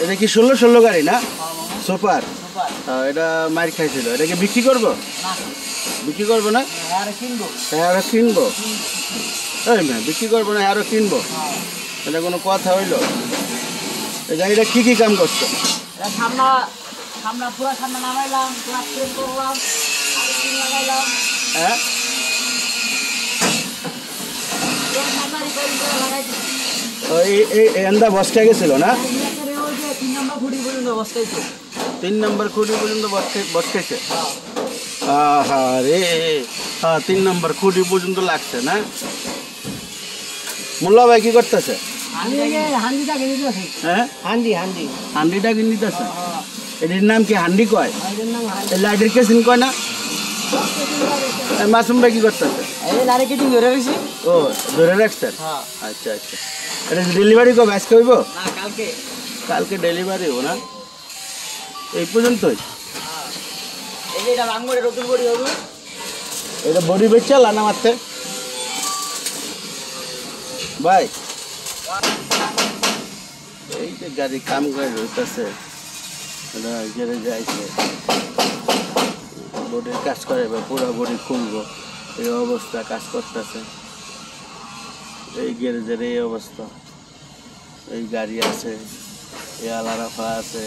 এটা কি 16 গাড়ি না? সুপার। এটা মার খাইছিল, এটাকে বিক্রি করবো? বিক্রি করবো না, আরো কিনবো। এই না, বিক্রি করবো না, আরো কিনবো। এটা কোনো কথা হইলো? এই গাড়িটা কি কি কাম করছো? হ্যাঁ, এন্দা বসকা গেছিল না? 3 নম্বর খুঁটি পর্যন্ত বসকেছে। রে, 3 নম্বর খুঁটি পর্যন্ত লাগছে না? মোল্লা ভাই কি করতেছে? হ্যাঁ, হান্ডিটা কিনে দিতেছে। এটির নাম কি হান্ডি কয়? লাইটের কেসিন কয় না? মাসুম ভাই কি করতেছে? ও, ধরে রাখছেন। আচ্ছা আচ্ছা, এটা ডেলিভারি কবে? আজকে হইব? কালকে ডেলিভারি হবো না? এই পর্যন্তই? এটা বডি বেচে লানা মারতে ভাই। এই যে গাড়ি কাম করে রইতেছে, এটা গ্যারেজে আইছে, বডির কাজ করে, পুরো বডি খুলবো। এই অবস্থা কাজ করতেছে, এই গ্যারেজের এই অবস্থা। এই গাড়ি আছে, এই আলারাফা আছে।